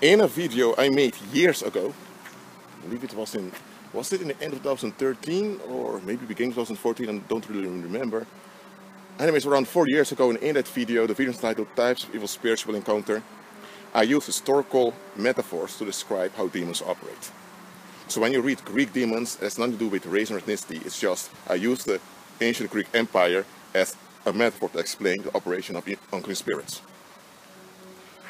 In a video I made years ago, I believe was it in the end of 2013 or maybe beginning of 2014, I don't really remember. Anyways, around 4 years ago, and in that video, the video is titled Types of Evil Spirits You Will Encounter, I used historical metaphors to describe how demons operate. So when you read Greek demons, it has nothing to do with race or ethnicity, it's just I used the ancient Greek empire as a metaphor to explain the operation of unclean spirits.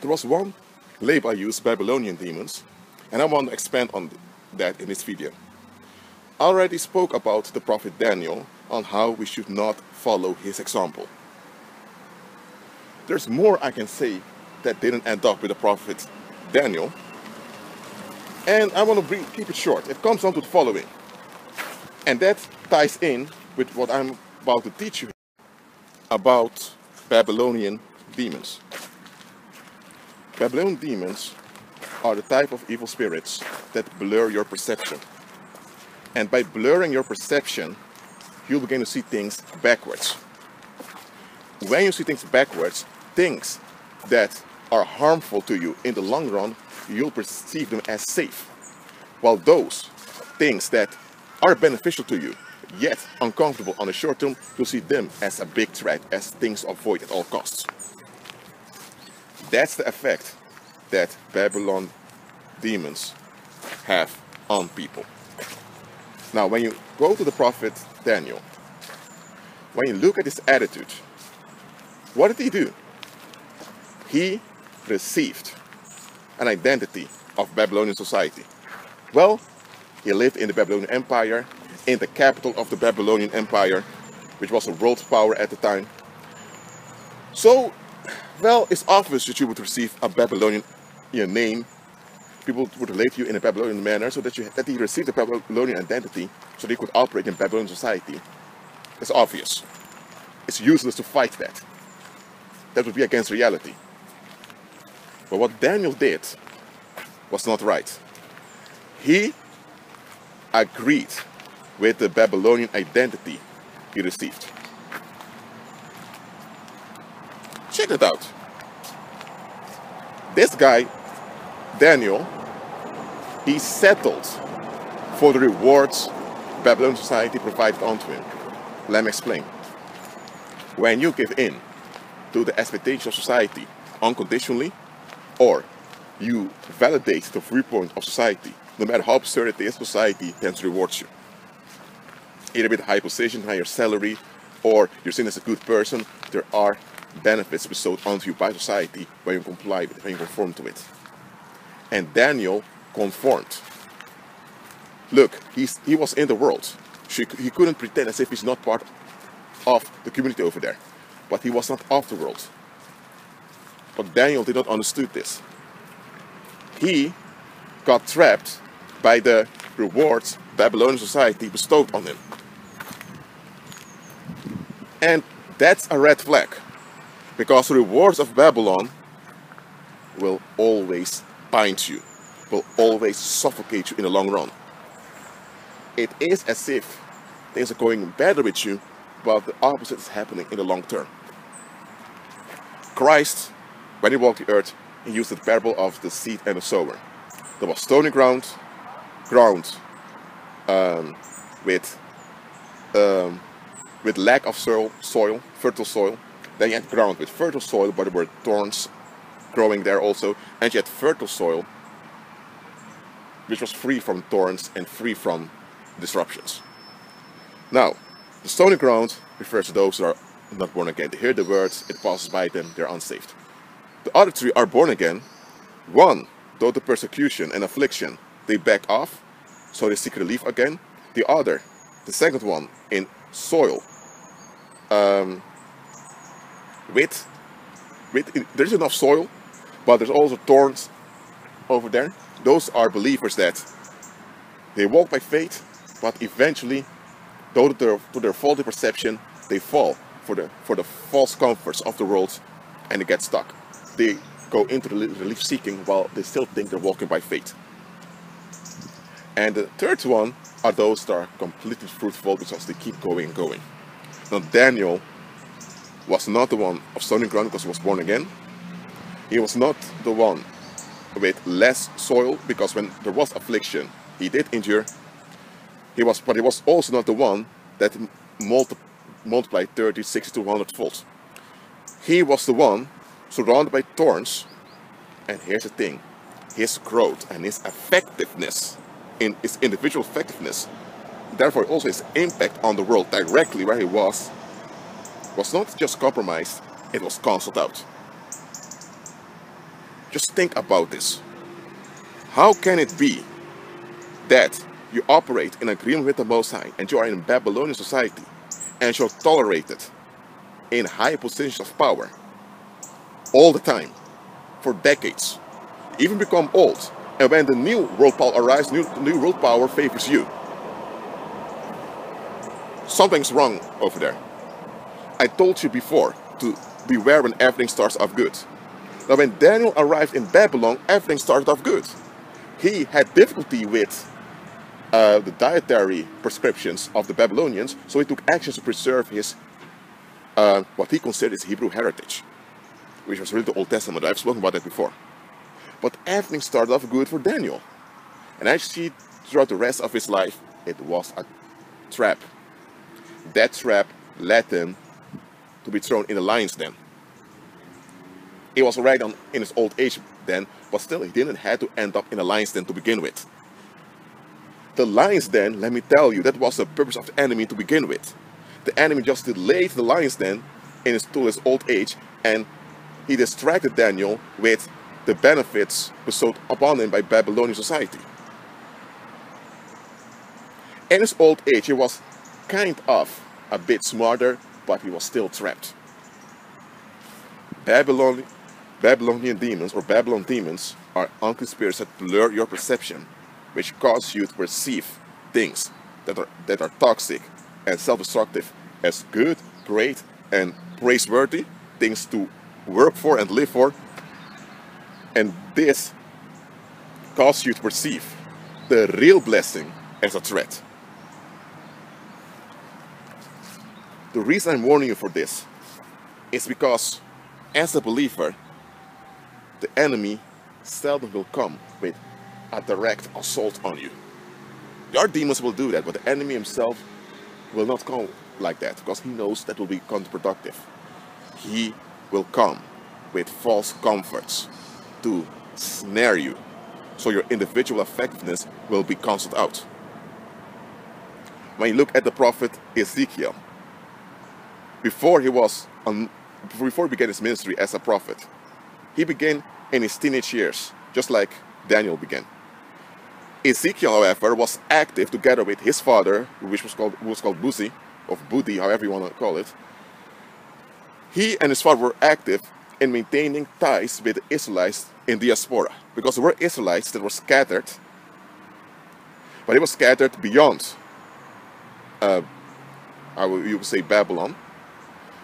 There was one label I used, Babylonian demons, and I want to expand on that in this video. I already spoke about the prophet Daniel on how we should not follow his example. There's more I can say that didn't end up with the prophet Daniel, and I want to keep it short. It comes down to the following, and that ties in with what I'm about to teach you about Babylonian demons. Babylonian demons are the type of evil spirits that blur your perception. And by blurring your perception, you'll begin to see things backwards. When you see things backwards, things that are harmful to you in the long run, you'll perceive them as safe. While those things that are beneficial to you, yet uncomfortable on the short term, you'll see them as a big threat, as things to avoid at all costs. That's the effect that Babylon demons have on people. Now, when you go to the prophet Daniel, when you look at his attitude, what did he do? He received an identity of Babylonian society. Well, he lived in the Babylonian Empire, in the capital of the Babylonian Empire, which was a world power at the time. So, well, it's obvious that you would receive a Babylonian name. People would relate to you in a Babylonian manner, so that he received a Babylonian identity, so that he could operate in Babylonian society. It's obvious. It's useless to fight that. That would be against reality. But what Daniel did was not right. He agreed with the Babylonian identity he received. Check it out. This guy, Daniel, he settled for the rewards Babylonian society provided unto him. Let me explain. When you give in to the expectations of society unconditionally, or you validate the viewpoint of society, no matter how absurd it is, society tends to reward you. Either with a high position, higher salary, or you're seen as a good person, there are benefits bestowed onto you by society when you comply with it, when you conform to it. And Daniel conformed. Look, he was in the world. He couldn't pretend as if he's not part of the community over there. But he was not of the world. But Daniel did not understand this. He got trapped by the rewards Babylonian society bestowed on him. And that's a red flag. Because the rewards of Babylon will always bind you, will always suffocate you in the long run. It is as if things are going better with you, but the opposite is happening in the long term. Christ, when he walked the earth, he used the parable of the seed and the sower. There was stony ground with lack of soil, fertile soil. Then you had ground with fertile soil, but there were thorns growing there also. And you had fertile soil, which was free from thorns and free from disruptions. Now, the stony ground refers to those that are not born again. They hear the words, it passes by them, they're unsaved. The other three are born again. One, though the persecution and affliction, they back off, so they seek relief again. The other, the second one, in soil, there's enough soil, but there's also thorns over there. Those are believers that they walk by faith, but eventually, to their faulty perception, they fall for the false comforts of the world, and they get stuck. They go into relief seeking while they still think they're walking by faith. And the third one are those that are completely fruitful because they keep going and going. Now Daniel was not the one of stony ground because he was born again. He was not the one with less soil, because when there was affliction, he did endure. But he was also not the one that multiplied 30, 60 to 100 fold. He was the one surrounded by thorns. And here's the thing, his growth and his effectiveness, in his individual effectiveness, therefore also his impact on the world directly where he was not just compromised, it was cancelled out. Just think about this. How can it be that you operate in agreement with the Most High and you are in Babylonian society and you're tolerated in high positions of power all the time for decades, even become old, and when the new world power arrives, new world power favors you? Something's wrong over there. I told you before to beware when everything starts off good. Now when Daniel arrived in Babylon, everything started off good. He had difficulty with the dietary prescriptions of the Babylonians, so he took actions to preserve his what he considered his Hebrew heritage, which was really the Old Testament. I've spoken about that before. But everything started off good for Daniel. And actually, throughout the rest of his life, it was a trap. That trap led him to be thrown in the lion's den. He was already in his old age then, but still he didn't have to end up in a lion's den to begin with. The lion's den, let me tell you, that was the purpose of the enemy to begin with. The enemy just delayed the lion's den to his old age, and he distracted Daniel with the benefits bestowed upon him by Babylonian society. In his old age, he was kind of a bit smarter, but he was still trapped. Babylonian demons, or Babylon demons, are unclean spirits that blur your perception, which cause you to perceive things that are toxic and self-destructive as good, great, and praiseworthy, things to work for and live for. And this causes you to perceive the real blessing as a threat. The reason I'm warning you for this is because, as a believer, the enemy seldom will come with a direct assault on you. Your demons will do that, but the enemy himself will not come like that, because he knows that will be counterproductive. He will come with false comforts to snare you, so your individual effectiveness will be cancelled out. When you look at the prophet Ezekiel, before he began his ministry as a prophet, he began in his teenage years, just like Daniel began. Ezekiel, however, was active together with his father, who was called Buzi, or Budi, however you want to call it. He and his father were active in maintaining ties with the Israelites in diaspora, because there were Israelites that were scattered, but they were scattered beyond, you would say, Babylon.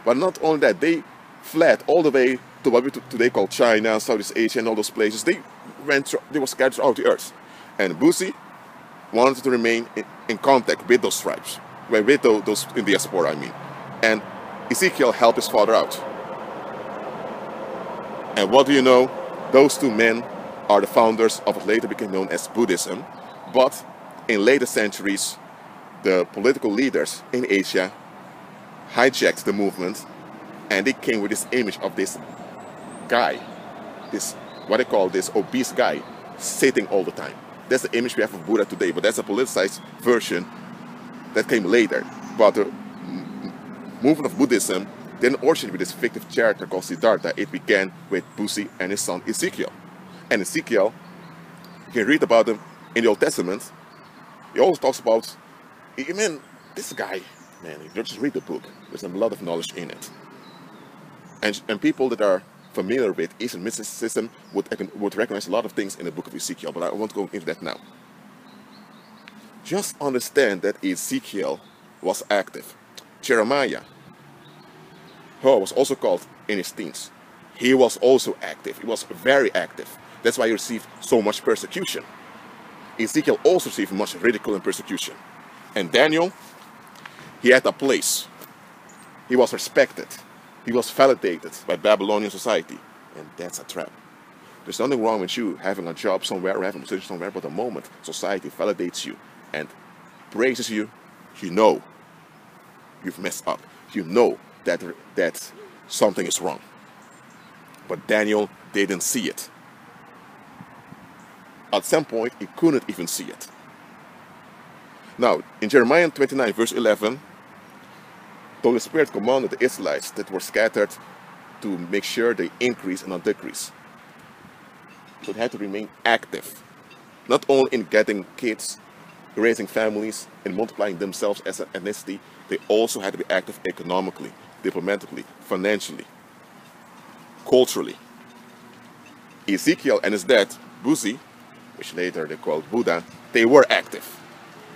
But not only that, they fled all the way to what we today call China, Southeast Asia, and all those places. They were scattered throughout the earth. And Buzi wanted to remain in contact with those tribes, with those in diaspora, I mean. And Ezekiel helped his father out. And what do you know? Those two men are the founders of what later became known as Buddhism. But in later centuries, the political leaders in Asia hijacked the movement, and they came with this image of this guy, what they call this obese guy, sitting all the time. That's the image we have of Buddha today, but that's a politicized version that came later. But the movement of Buddhism didn't originate with this fictive character called Siddhartha. It began with Buzi and his son Ezekiel. And Ezekiel, you can read about him in the Old Testament. He always talks about, man, this guy, man, you just read the book. There's a lot of knowledge in it. And people that are familiar with Eastern mysticism would recognize a lot of things in the book of Ezekiel, but I won't go into that now. Just understand that Ezekiel was active. Jeremiah, who was also called in his teens, he was also active. He was very active. That's why he received so much persecution. Ezekiel also received much ridicule and persecution. And Daniel, he had a place. He was respected. He was validated by Babylonian society. And that's a trap. There's nothing wrong with you having a job somewhere or having a position somewhere, but the moment society validates you and praises you, you know you've messed up. You know that something is wrong. But Daniel didn't see it. At some point, he couldn't even see it. Now, in Jeremiah 29, verse 11, the Holy Spirit commanded the Israelites that were scattered to make sure they increase and not decrease. So they had to remain active, not only in getting kids, raising families, and multiplying themselves as an ethnicity, they also had to be active economically, diplomatically, financially, culturally. Ezekiel and his dad, Buzi, which later they called Buddha, they were active.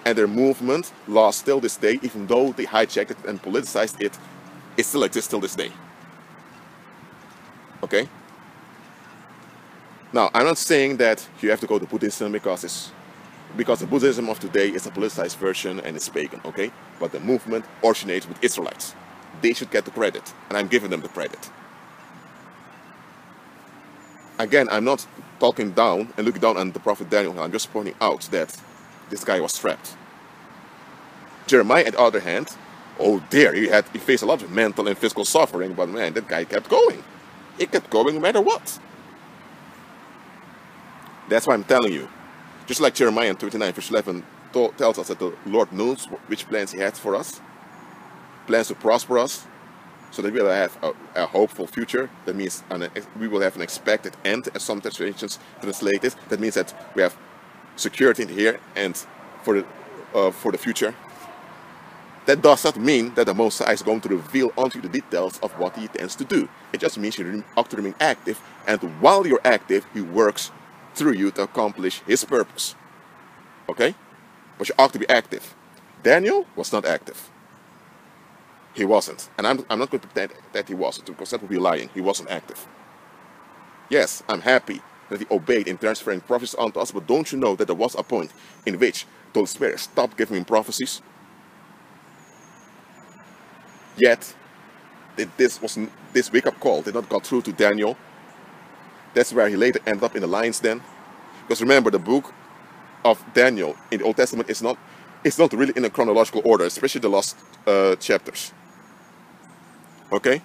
And their movement lasts till this day, even though they hijacked it and politicized it, it still exists till this day. Okay? Now, I'm not saying that you have to go to Buddhism because the Buddhism of today is a politicized version and it's pagan, okay? But the movement originates with Israelites. They should get the credit, and I'm giving them the credit. Again, I'm not talking down and looking down on the prophet Daniel. I'm just pointing out that this guy was trapped. Jeremiah, on the other hand, oh dear, he faced a lot of mental and physical suffering, but man, that guy kept going. He kept going no matter what. That's why I'm telling you. Just like Jeremiah 29 verse 11 tells us that the Lord knows which plans he has for us. Plans to prosper us, so that we will have a hopeful future. That means we will have an expected end, as some translations translate it. That means that we have security in here and for the future. That does not mean that the Most High is going to reveal unto you the details of what he intends to do. It just means you ought to remain active, and while you're active, he works through you to accomplish his purpose. Okay? But you ought to be active. Daniel was not active. He wasn't. And I'm not going to pretend that he wasn't, because that would be lying. He wasn't active. Yes, I'm happy that he obeyed in transferring prophecies onto us, but don't you know that there was a point in which the Holy Spirit stopped giving him prophecies? Yet, this wake-up call did not go through to Daniel. That's where he later ended up in the lion's den. Because remember, the book of Daniel in the Old Testament is not really in a chronological order, especially the last chapters. Okay?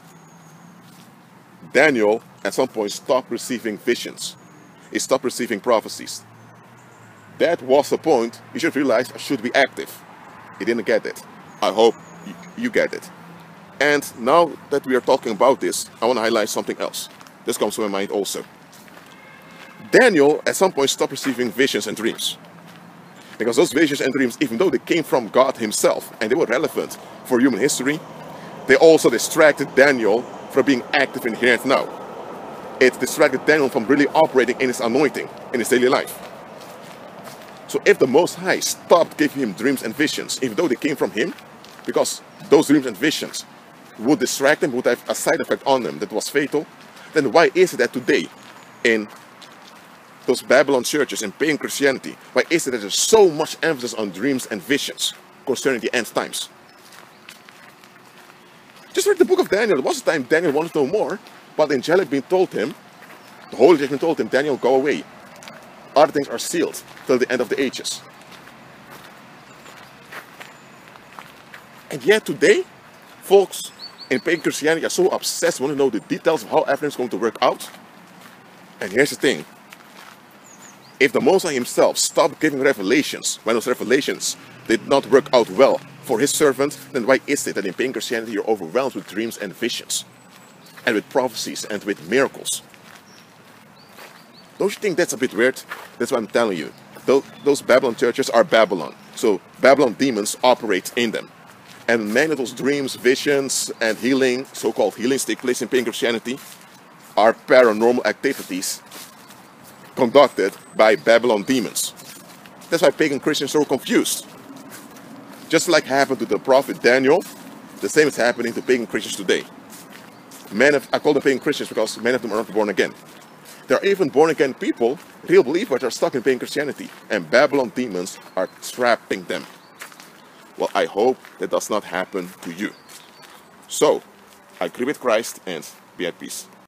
Daniel, at some point, stopped receiving visions. He stopped receiving prophecies. That was the point. You should realize I should be active. He didn't get it. I hope you get it. And now that we are talking about this, I want to highlight something else. This comes to my mind also. Daniel, at some point, stopped receiving visions and dreams. Because those visions and dreams, even though they came from God himself, and they were relevant for human history, they also distracted Daniel from being active in here and now. It distracted Daniel from really operating in his anointing, in his daily life. So if the Most High stopped giving him dreams and visions, even though they came from him, because those dreams and visions would distract him, would have a side effect on him that was fatal, then why is it that today, in those Babylon churches, in pagan Christianity, why is it that there's so much emphasis on dreams and visions concerning the end times? Just read the book of Daniel. There was a time Daniel wanted to know more, but the angelic being told him, the Holy Spirit told him, Daniel, go away. Other things are sealed till the end of the ages. And yet today, folks in pagan Christianity are so obsessed, want to know the details of how everything's going to work out. And here's the thing. If the Most High himself stopped giving revelations, when those revelations did not work out well for his servant, then why is it that in pagan Christianity you're overwhelmed with dreams and visions, and with prophecies and with miracles? Don't you think that's a bit weird? That's what I'm telling you. Those Babylon churches are Babylon. So Babylon demons operate in them. And many of those dreams, visions, and healing, so-called healings, take place in pagan Christianity are paranormal activities conducted by Babylon demons. That's why pagan Christians are so confused. Just like happened to the prophet Daniel, the same is happening to pagan Christians today. I call them pagan Christians because many of them are not born again. There are even born again people, real believers, are stuck in pagan Christianity, and Babylon demons are trapping them. Well, I hope that does not happen to you. So, I agree with Christ and be at peace.